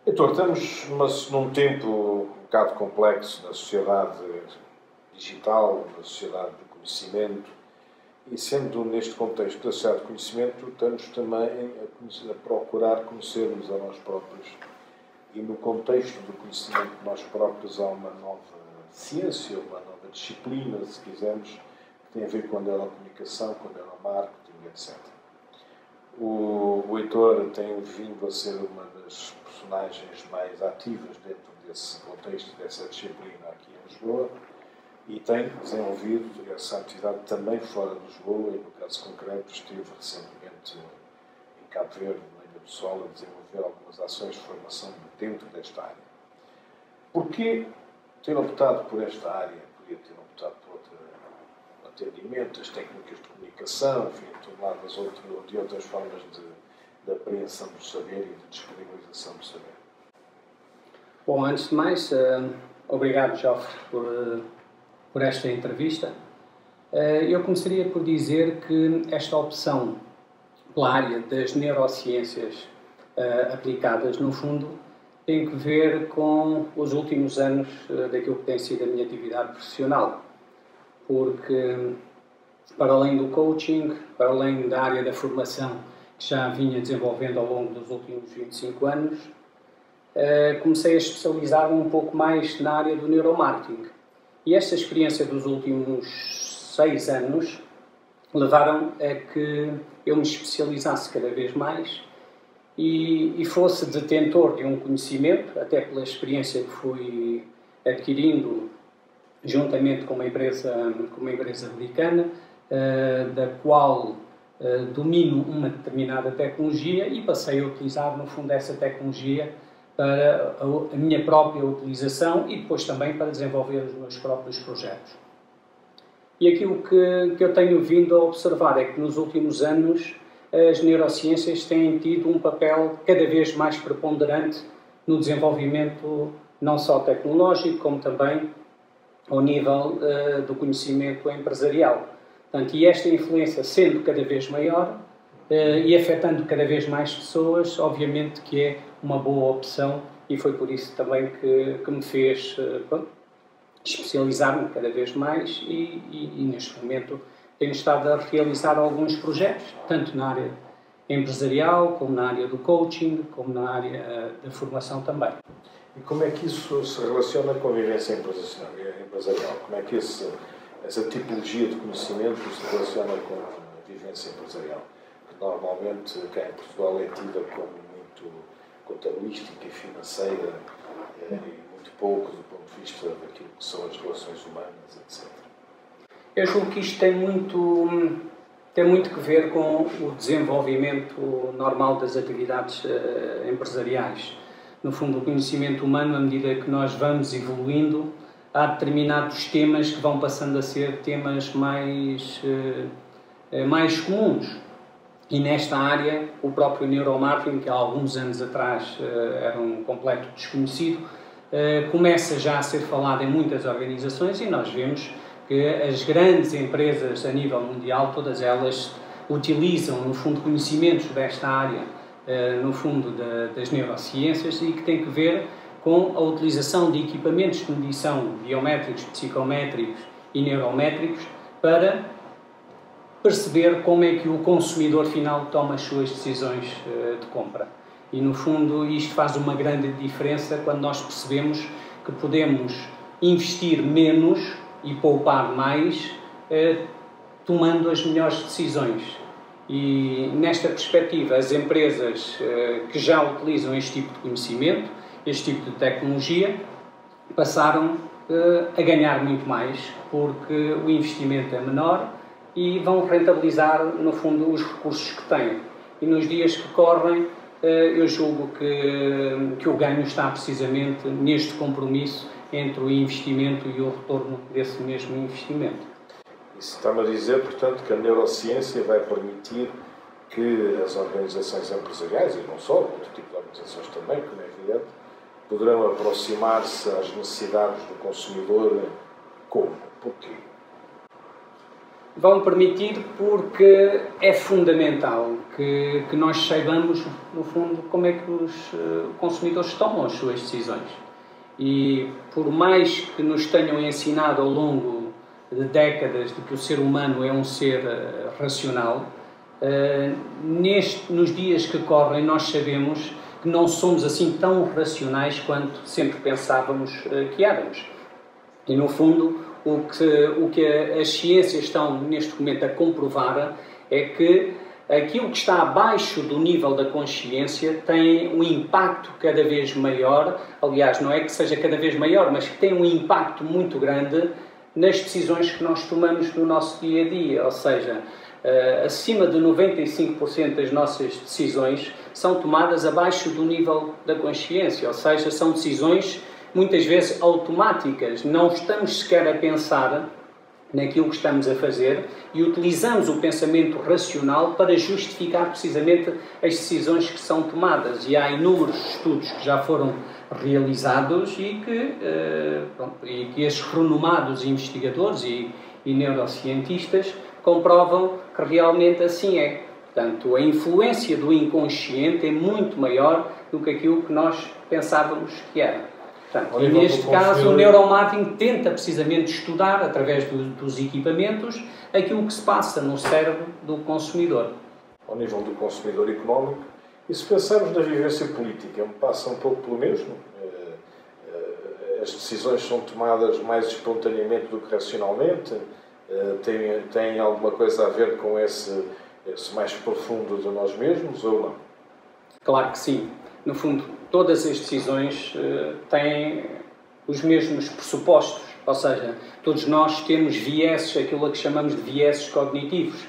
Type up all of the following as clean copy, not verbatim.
Heitor, estamos num tempo um bocado complexo na sociedade digital, na sociedade do conhecimento, e sendo neste contexto da sociedade do conhecimento, estamos também a procurar conhecermos a nós próprios. E no contexto do conhecimento de nós próprios há uma nova ciência, uma nova disciplina, se quisermos, que tem a ver com a neurocomunicação, com o neuromarketing, etc. O Heitor tem vindo a ser uma das personagens mais ativas dentro desse contexto, dessa disciplina aqui em Lisboa, e tem desenvolvido essa atividade também fora de Lisboa, e no caso concreto esteve recentemente em Cabo Verde, na Ilha do Sol, a desenvolver algumas ações de formação dentro desta área. Porquê ter optado por esta área? Podia ter optado por atendimento, as técnicas de comunicação, enfim, toneladas de outras formas de apreensão do saber e de disponibilização do saber. Bom, antes de mais, obrigado, Jofre, por esta entrevista. Eu começaria por dizer que esta opção pela área das neurociências aplicadas, no fundo, tem que ver com os últimos anos daquilo que tem sido a minha atividade profissional. Porque, para além do coaching, para além da área da formação que já vinha desenvolvendo ao longo dos últimos 25 anos, comecei a especializar-me um pouco mais na área do neuromarketing. E esta experiência dos últimos 6 anos levaram a que eu me especializasse cada vez mais e fosse detentor de um conhecimento, até pela experiência que fui adquirindo juntamente com uma empresa americana, da qual domino uma determinada tecnologia e passei a utilizar, no fundo, essa tecnologia para a minha própria utilização e depois também para desenvolver os meus próprios projetos. E aquilo que eu tenho vindo a observar é que nos últimos anos as neurociências têm tido um papel cada vez mais preponderante no desenvolvimento não só tecnológico, como também ao nível do conhecimento empresarial. Portanto, e esta influência sendo cada vez maior e afetando cada vez mais pessoas, obviamente que é uma boa opção e foi por isso também que me fez especializar-me cada vez mais e neste momento tenho estado a realizar alguns projetos, tanto na área empresarial, como na área do coaching, como na área da formação também. E como é que isso se relaciona com a vivência empresarial? Como é que essa tipologia de conhecimento se relaciona com a vivência empresarial? Que normalmente cá em Portugal é tida como muito contabilística e financeira e muito pouco do ponto de vista daquilo que são as relações humanas, etc. Eu julgo que isto tem muito que ver com o desenvolvimento normal das atividades empresariais. No fundo, o conhecimento humano, à medida que nós vamos evoluindo, há determinados temas que vão passando a ser temas mais comuns. E nesta área, o próprio neuromarketing, que há alguns anos atrás era um completo desconhecido, começa já a ser falado em muitas organizações e nós vemos que as grandes empresas a nível mundial, todas elas utilizam, no fundo, conhecimentos desta área, no fundo das neurociências e que tem que ver com a utilização de equipamentos de medição biométricos, psicométricos e neurométricos para perceber como é que o consumidor final toma as suas decisões de compra. E, no fundo, isto faz uma grande diferença quando nós percebemos que podemos investir menos e poupar mais, tomando as melhores decisões. E, nesta perspectiva, as empresas que já utilizam este tipo de conhecimento, este tipo de tecnologia, passaram a ganhar muito mais, porque o investimento é menor e vão rentabilizar, no fundo, os recursos que têm. E nos dias que correm, eu julgo que o ganho está precisamente neste compromisso entre o investimento e o retorno desse mesmo investimento. Isso está-me a dizer, portanto, que a neurociência vai permitir que as organizações empresariais, e não só, outro tipo de organizações também, como é evidente, poderão aproximar-se às necessidades do consumidor como? Porquê? Vão permitir porque é fundamental que nós saibamos, no fundo, como é que os consumidores tomam as suas decisões. E por mais que nos tenham ensinado ao longo de décadas de que o ser humano é um ser racional, nos dias que correm nós sabemos que não somos assim tão racionais quanto sempre pensávamos que éramos. E no fundo, o que as ciências estão neste momento a comprovar é que aquilo que está abaixo do nível da consciência tem um impacto cada vez maior, aliás, não é que seja cada vez maior, mas que tem um impacto muito grande nas decisões que nós tomamos no nosso dia-a-dia, ou seja, acima de 95% das nossas decisões são tomadas abaixo do nível da consciência, ou seja, são decisões muitas vezes automáticas, não estamos sequer a pensar naquilo que estamos a fazer e utilizamos o pensamento racional para justificar precisamente as decisões que são tomadas. E há inúmeros estudos que já foram realizados e que esses renomados investigadores e neurocientistas comprovam que realmente assim é. Portanto, a influência do inconsciente é muito maior do que aquilo que nós pensávamos que era. Portanto, e neste caso, o neuromarketing tenta precisamente estudar, através dos equipamentos, aquilo que se passa no cérebro do consumidor. Ao nível do consumidor económico, e se pensarmos na vivência política, passa um pouco pelo mesmo. As decisões são tomadas mais espontaneamente do que racionalmente, tem alguma coisa a ver com esse mais profundo de nós mesmos ou não? Claro que sim. No fundo, todas as decisões têm os mesmos pressupostos, ou seja, todos nós temos vieses, aquilo a que chamamos de vieses cognitivos.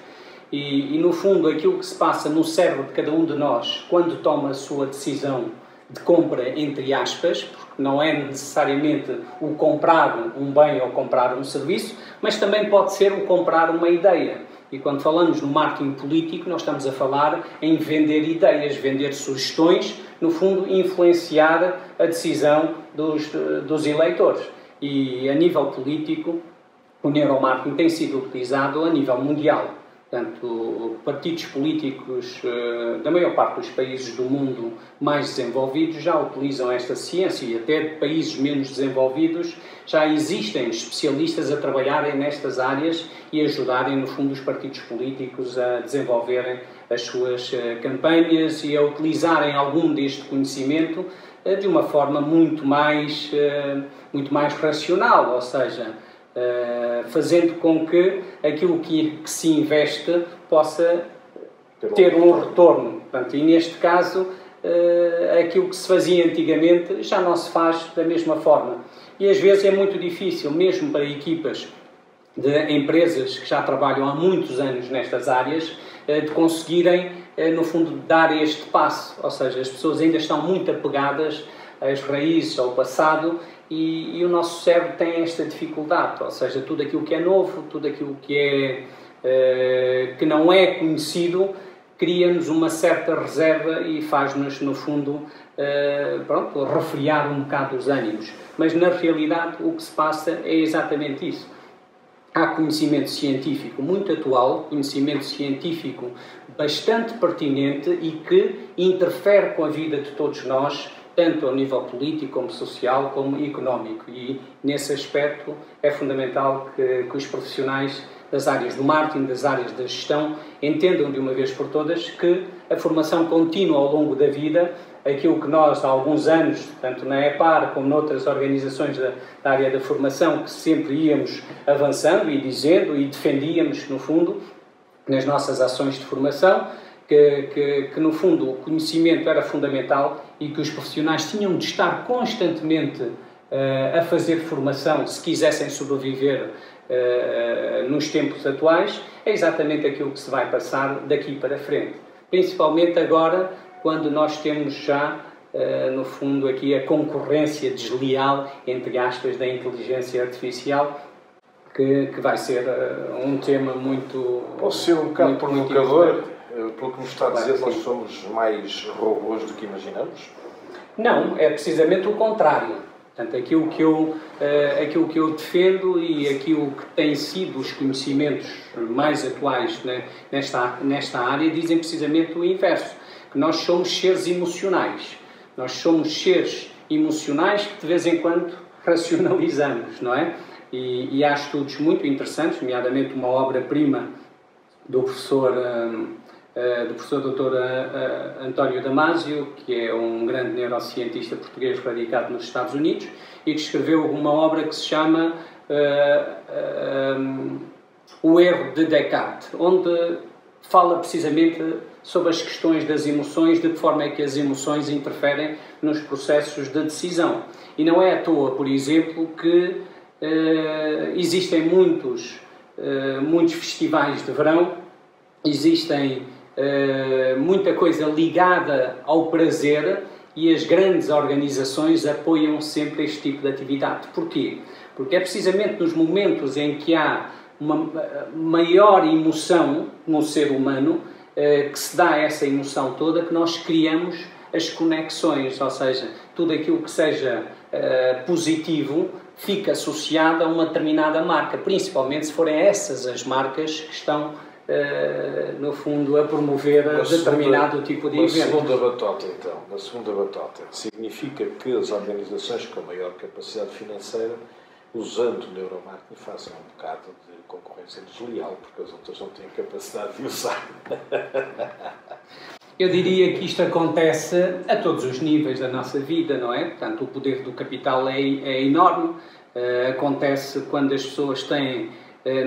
E, no fundo, aquilo que se passa no cérebro de cada um de nós quando toma a sua decisão de compra, entre aspas, porque não é necessariamente o comprar um bem ou comprar um serviço, mas também pode ser o comprar uma ideia. E quando falamos no marketing político, nós estamos a falar em vender ideias, vender sugestões, no fundo, influenciar a decisão dos eleitores. E a nível político, o neuromarketing tem sido utilizado a nível mundial. Portanto, partidos políticos da maior parte dos países do mundo mais desenvolvidos já utilizam esta ciência e até de países menos desenvolvidos já existem especialistas a trabalharem nestas áreas e ajudarem, no fundo, os partidos políticos a desenvolverem as suas campanhas e a utilizarem algum deste conhecimento de uma forma muito mais racional, ou seja, fazendo com que aquilo que se investe possa ter um retorno. Portanto, e neste caso, aquilo que se fazia antigamente já não se faz da mesma forma. E às vezes é muito difícil, mesmo para equipas de empresas que já trabalham há muitos anos nestas áreas, de conseguirem, no fundo, dar este passo. Ou seja, as pessoas ainda estão muito apegadas às raízes, ao passado, e o nosso cérebro tem esta dificuldade, ou seja, tudo aquilo que é novo, tudo aquilo que que não é conhecido, cria-nos uma certa reserva e faz-nos, no fundo, refriar um bocado os ânimos. Mas, na realidade, o que se passa é exatamente isso. Há conhecimento científico muito atual, conhecimento científico bastante pertinente e que interfere com a vida de todos nós, tanto ao nível político, como social, como económico. E, nesse aspecto, é fundamental que os profissionais das áreas do marketing, das áreas da gestão, entendam de uma vez por todas que a formação contínua ao longo da vida, aquilo que nós há alguns anos, tanto na EPAR como noutras organizações da área da formação, que sempre íamos avançando e dizendo e defendíamos, no fundo, nas nossas ações de formação, que no fundo o conhecimento era fundamental e que os profissionais tinham de estar constantemente a fazer formação se quisessem sobreviver nos tempos atuais, é exatamente aquilo que se vai passar daqui para frente. Principalmente agora, quando nós temos já, no fundo, aqui a concorrência desleal, entre aspas, da inteligência artificial, que vai ser um tema muito... Posso ser um bocado provocador? Pelo que nos está a dizer, nós somos mais robôs do que imaginamos? Não, é precisamente o contrário. Portanto, aquilo que eu defendo e aquilo que têm sido os conhecimentos mais atuais, né, nesta área dizem precisamente o inverso, que nós somos seres emocionais. Nós somos seres emocionais que de vez em quando racionalizamos, não é? E há estudos muito interessantes, nomeadamente uma obra-prima do professor Dr. António Damasio, que é um grande neurocientista português radicado nos Estados Unidos, e que escreveu uma obra que se chama O Erro de Descartes, onde fala precisamente sobre as questões das emoções, de que forma é que as emoções interferem nos processos de decisão. E não é à toa, por exemplo, que existem muitos festivais de verão, existem muita coisa ligada ao prazer e as grandes organizações apoiam sempre este tipo de atividade. Porquê? Porque é precisamente nos momentos em que há uma maior emoção no ser humano, que se dá essa emoção toda, que nós criamos as conexões, ou seja, tudo aquilo que seja positivo fica associado a uma determinada marca, principalmente se forem essas as marcas que estão, no fundo, a promover determinado tipo de evento. Na segunda batota, significa que as organizações com maior capacidade financeira, usando o neuromarketing, fazem um bocado de concorrência desleal, porque as outras não têm capacidade de usar. Eu diria que isto acontece a todos os níveis da nossa vida, não é? Portanto, o poder do capital é enorme. Acontece quando as pessoas têm,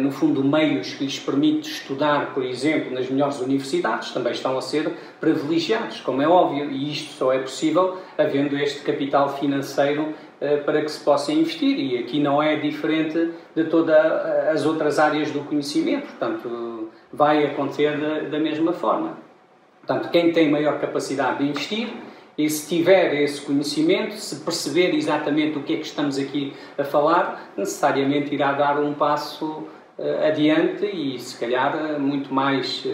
no fundo, meios que lhes permitem estudar, por exemplo, nas melhores universidades, também estão a ser privilegiados, como é óbvio, e isto só é possível havendo este capital financeiro para que se possa investir, e aqui não é diferente de todas as outras áreas do conhecimento, portanto, vai acontecer da mesma forma. Portanto, quem tem maior capacidade de investir, e se tiver esse conhecimento, se perceber exatamente o que é que estamos aqui a falar, necessariamente irá dar um passo adiante e, se calhar, muito mais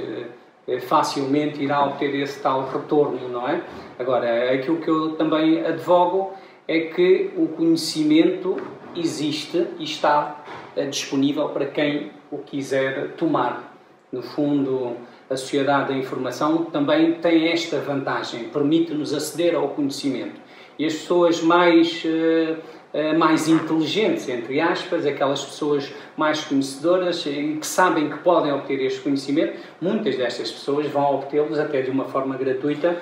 facilmente irá obter esse tal retorno, não é? Agora, aquilo que eu também advogo é que o conhecimento existe e está disponível para quem o quiser tomar. No fundo, a sociedade da informação também tem esta vantagem, permite-nos aceder ao conhecimento. E as pessoas mais inteligentes, entre aspas, aquelas pessoas mais conhecedoras e que sabem que podem obter este conhecimento, muitas destas pessoas vão obtê-los até de uma forma gratuita,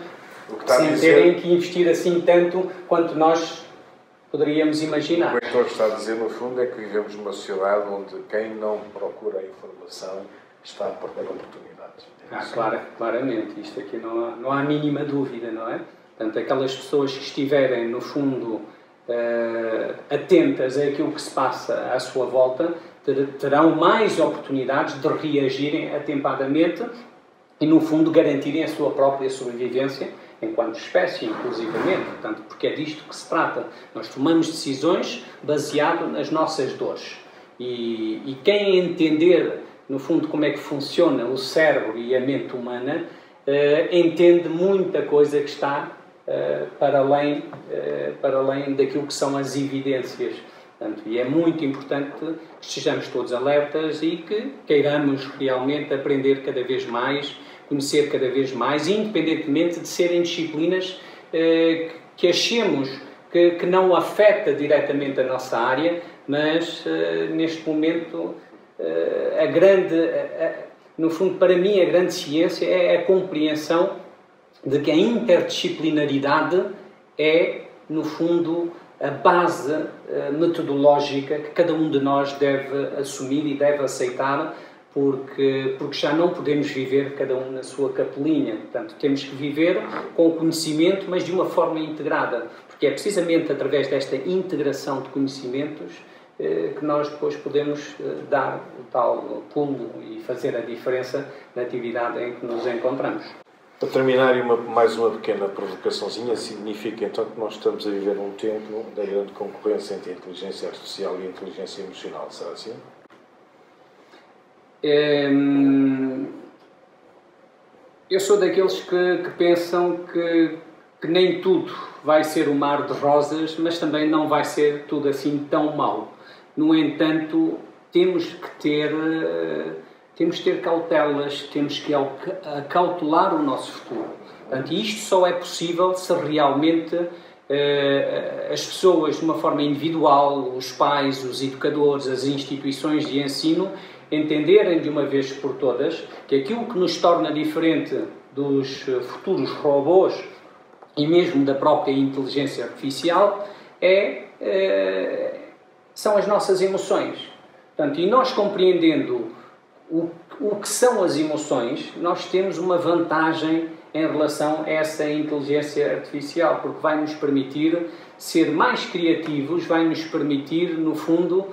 sem terem que investir assim tanto quanto nós poderíamos imaginar. O que o Heitor está a dizer, no fundo, é que vivemos numa sociedade onde quem não procura a informação está a perder oportunidades. Claramente. Isto aqui não há a mínima dúvida, não é? Portanto, aquelas pessoas que estiverem, no fundo, atentas àquilo que se passa à sua volta, terão mais oportunidades de reagirem atempadamente e, no fundo, garantirem a sua própria sobrevivência enquanto espécie, inclusivamente. Portanto, porque é disto que se trata. Nós tomamos decisões baseado nas nossas dores. E quem entender, no fundo, como é que funciona o cérebro e a mente humana, entende muita coisa que está para além daquilo que são as evidências. Portanto, e é muito importante que estejamos todos alertas e que queiramos realmente aprender cada vez mais, conhecer cada vez mais, independentemente de serem disciplinas que achemos que não afeta diretamente a nossa área, mas neste momento no fundo, para mim, a grande ciência é a compreensão de que a interdisciplinaridade é, no fundo, a base metodológica que cada um de nós deve assumir e deve aceitar, porque já não podemos viver cada um na sua capelinha. Portanto, temos que viver com o conhecimento, mas de uma forma integrada, porque é precisamente através desta integração de conhecimentos que nós depois podemos dar o tal pulo e fazer a diferença na atividade em que nos encontramos. Para terminar, mais uma pequena provocaçãozinha, significa então que nós estamos a viver um tempo da grande concorrência entre a inteligência artificial e a inteligência emocional, será assim? Eu sou daqueles que pensam que que nem tudo vai ser um mar de rosas, mas também não vai ser tudo assim tão mau. No entanto, temos que ter cautelas, temos que acautelar o nosso futuro. Portanto, isto só é possível se realmente as pessoas, de uma forma individual, os pais, os educadores, as instituições de ensino, entenderem de uma vez por todas que aquilo que nos torna diferente dos futuros robôs e mesmo da própria inteligência artificial são as nossas emoções. Portanto, e nós compreendendo o que são as emoções, nós temos uma vantagem em relação a essa inteligência artificial, porque vai nos permitir ser mais criativos, vai nos permitir, no fundo,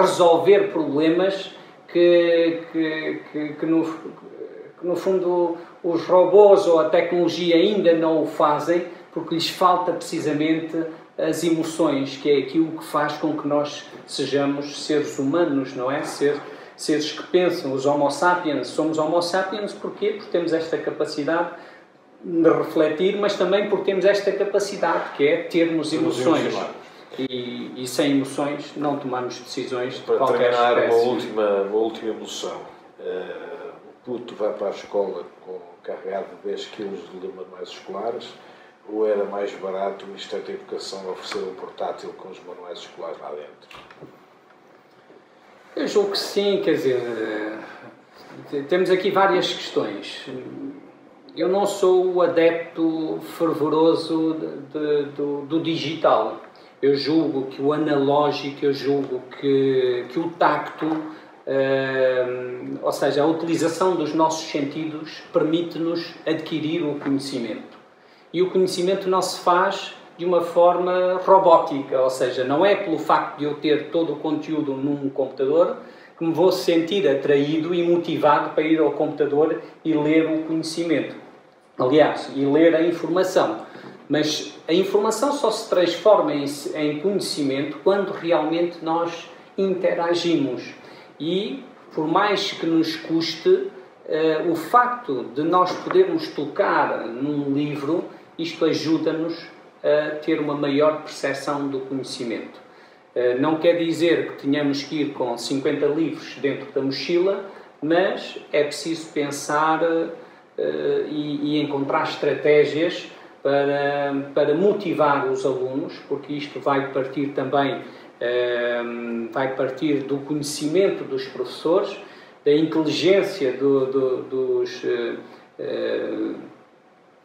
resolver problemas que no fundo os robôs ou a tecnologia ainda não o fazem, porque lhes falta precisamente as emoções, que é aquilo que faz com que nós sejamos seres humanos, não é? Seres que pensam, os Homo sapiens. Somos Homo sapiens porquê? Porque temos esta capacidade de refletir, mas também porque temos esta capacidade, que é termos emoções. E sem emoções não tomamos decisões de qualquer espécie. Para terminar, uma última emoção. O puto vai para a escola carregado de 10 kg de manuais escolares, ou era mais barato o Ministério da Educação oferecer um portátil com os manuais escolares lá dentro? Eu julgo que sim, quer dizer, temos aqui várias questões. Eu não sou o adepto fervoroso do digital. Eu julgo que o analógico, eu julgo que o tacto, ou seja, a utilização dos nossos sentidos permite-nos adquirir o conhecimento. E o conhecimento não se faz de uma forma robótica, ou seja, não é pelo facto de eu ter todo o conteúdo num computador que me vou sentir atraído e motivado para ir ao computador e ler o conhecimento. Aliás, e ler a informação. Mas a informação só se transforma em conhecimento quando realmente nós interagimos. E, por mais que nos custe, o facto de nós podermos tocar num livro, isto ajuda-nos a ter uma maior percepção do conhecimento. Não quer dizer que tenhamos que ir com 50 livros dentro da mochila, mas é preciso pensar e encontrar estratégias para motivar os alunos, porque isto vai partir também do conhecimento dos professores, da inteligência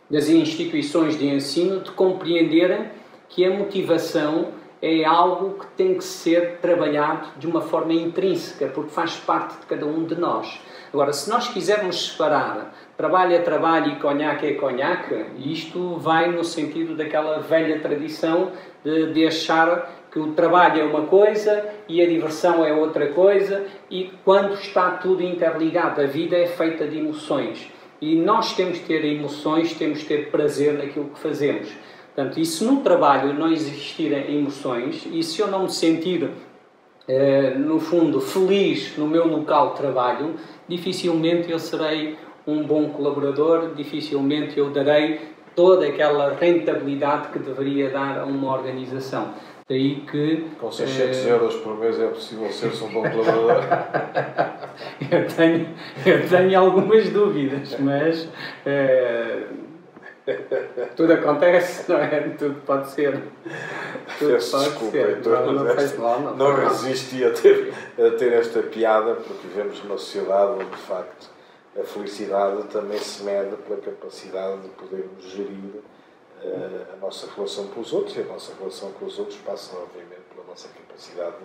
das instituições de ensino, de compreenderem que a motivação é algo que tem que ser trabalhado de uma forma intrínseca, porque faz parte de cada um de nós. Agora, se nós quisermos separar trabalho é trabalho e conhaque é conhaque, isto vai no sentido daquela velha tradição de achar que o trabalho é uma coisa e a diversão é outra coisa, e quando está tudo interligado, a vida é feita de emoções. E nós temos que ter emoções, temos que ter prazer naquilo que fazemos. Portanto, e se no trabalho não existirem emoções, e se eu não me sentir, no fundo, feliz no meu local de trabalho, dificilmente eu serei um bom colaborador, dificilmente eu darei toda aquela rentabilidade que deveria dar a uma organização. Daí que... Com 600 euros por mês é possível ser-se um bom colaborador? eu tenho algumas dúvidas, mas tudo acontece, não é? Tudo pode ser. Desculpa, não resisti a ter esta piada, porque vivemos numa sociedade onde, de facto, a felicidade também se mede pela capacidade de podermos gerir a nossa relação com os outros, e a nossa relação com os outros passa, obviamente, pela nossa capacidade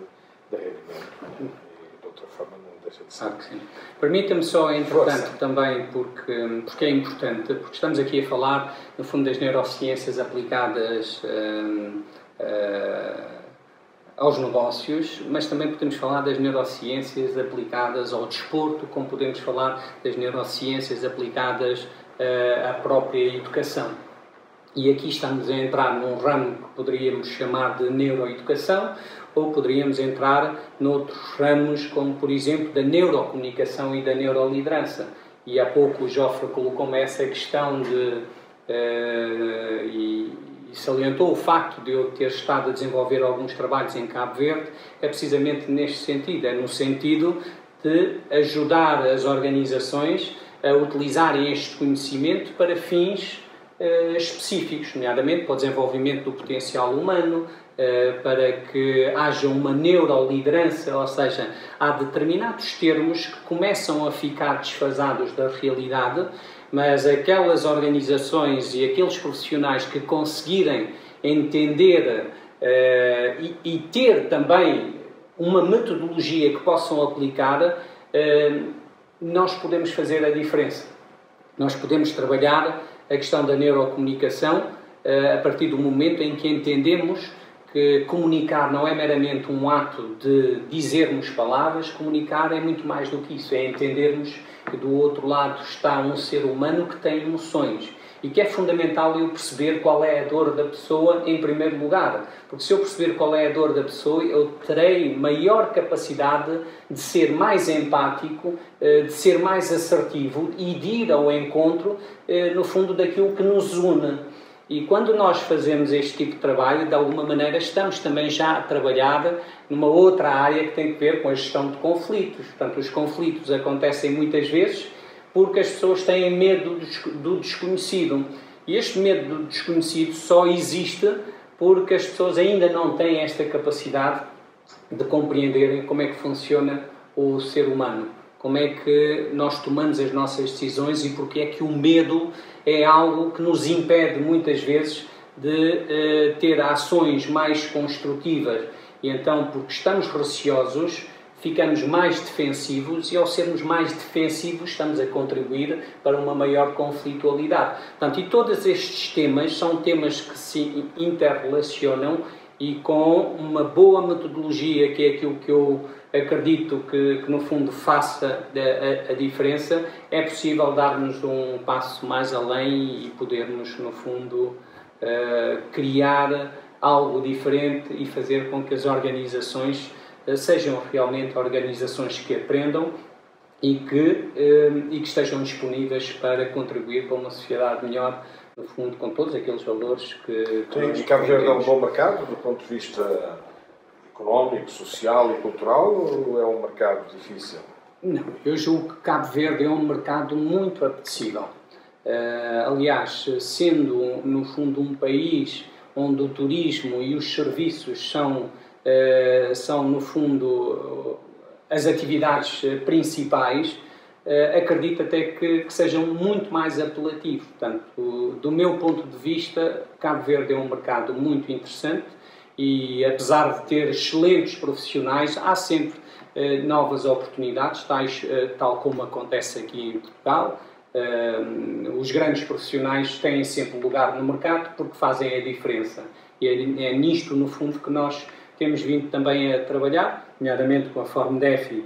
de rendimento. E, de outra forma, não deixa de ser. Claro que sim. Permita-me só, entretanto, também, porque é importante, porque estamos aqui a falar, no fundo, das neurociências aplicadas aos negócios, mas também podemos falar das neurociências aplicadas ao desporto, como podemos falar das neurociências aplicadas à própria educação. E aqui estamos a entrar num ramo que poderíamos chamar de neuroeducação, ou poderíamos entrar noutros ramos, como por exemplo da neurocomunicação e da neuroliderança. E há pouco o Jofre colocou-me essa questão e salientou o facto de eu ter estado a desenvolver alguns trabalhos em Cabo Verde, é precisamente neste sentido, é no sentido de ajudar as organizações a utilizarem este conhecimento para fins específicos, nomeadamente para o desenvolvimento do potencial humano, para que haja uma neuroliderança, ou seja, há determinados termos que começam a ficar desfasados da realidade, mas aquelas organizações e aqueles profissionais que conseguirem entender e ter também uma metodologia que possam aplicar, nós podemos fazer a diferença. Nós podemos trabalhar a questão da neurocomunicação a partir do momento em que entendemos que comunicar não é meramente um ato de dizermos palavras, comunicar é muito mais do que isso, é entendermos que do outro lado está um ser humano que tem emoções e que é fundamental eu perceber qual é a dor da pessoa em primeiro lugar, porque se eu perceber qual é a dor da pessoa, eu terei maior capacidade de ser mais empático, de ser mais assertivo e de ir ao encontro, no fundo, daquilo que nos une. E quando nós fazemos este tipo de trabalho, de alguma maneira estamos também já a trabalhar numa outra área que tem a ver com a gestão de conflitos. Portanto, os conflitos acontecem muitas vezes porque as pessoas têm medo do desconhecido. E este medo do desconhecido só existe porque as pessoas ainda não têm esta capacidade de compreenderem como é que funciona o ser humano. Como é que nós tomamos as nossas decisões e porque é que o medo é algo que nos impede muitas vezes de ter ações mais construtivas. E então, porque estamos receosos, ficamos mais defensivos e ao sermos mais defensivos estamos a contribuir para uma maior conflitualidade. Portanto, e todos estes temas são temas que se interrelacionam e com uma boa metodologia, que é aquilo que eu acredito que no fundo faça a diferença, é possível darmos um passo mais além e podermos, no fundo, criar algo diferente e fazer com que as organizações sejam realmente organizações que aprendam e que estejam disponíveis para contribuir para uma sociedade melhor, no fundo, com todos aqueles valores que E Cabo Verde é um bom mercado do ponto de vista económico, social e cultural, ou é um mercado difícil? Não, eu julgo que Cabo Verde é um mercado muito apetecível. Aliás, sendo no fundo um país onde o turismo e os serviços são no fundo as atividades principais, acredito até que sejam muito mais apelativos. Portanto, do meu ponto de vista, Cabo Verde é um mercado muito interessante e, apesar de ter excelentes profissionais, há sempre novas oportunidades, tal como acontece aqui em Portugal. Os grandes profissionais têm sempre lugar no mercado porque fazem a diferença. E é nisto, no fundo, que nós temos vindo também a trabalhar, nomeadamente com a FormDefi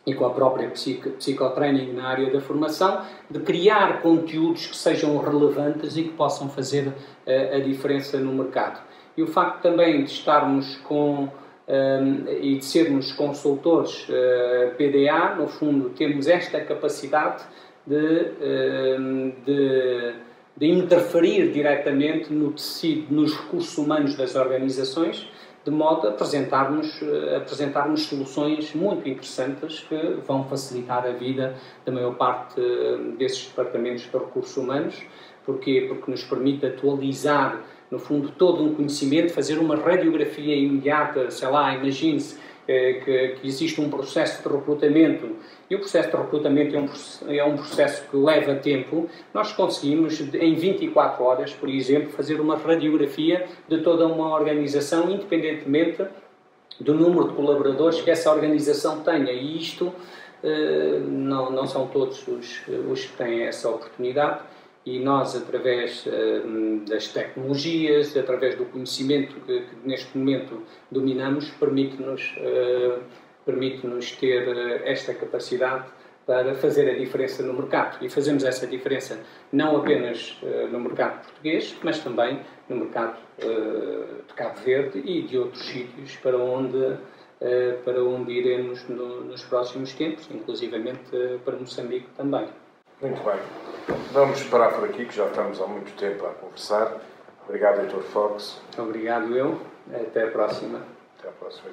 e com a própria Psicotraining na área da formação, de criar conteúdos que sejam relevantes e que possam fazer a diferença no mercado. E o facto também de estarmos e de sermos consultores PDA, no fundo, temos esta capacidade de interferir diretamente no tecido, nos recursos humanos das organizações, de modo a apresentarmos soluções muito interessantes que vão facilitar a vida da maior parte desses departamentos de recursos humanos. Porquê? Porque nos permite atualizar, no fundo, todo um conhecimento, fazer uma radiografia imediata, sei lá, imagine-se que existe um processo de recrutamento e o processo de recrutamento é um processo que leva tempo. Nós conseguimos, em 24 horas, por exemplo, fazer uma radiografia de toda uma organização, independentemente do número de colaboradores que essa organização tenha. E isto não são todos os que têm essa oportunidade. E nós, através das tecnologias, através do conhecimento que neste momento dominamos, permite-nos ter esta capacidade para fazer a diferença no mercado. E fazemos essa diferença não apenas no mercado português, mas também no mercado de Cabo Verde e de outros sítios para onde iremos nos próximos tempos, inclusivamente para Moçambique também. Muito bem. Vamos parar por aqui, que já estamos há muito tempo a conversar. Obrigado, Dr. Fox. Obrigado eu. Até a próxima. Até a próxima.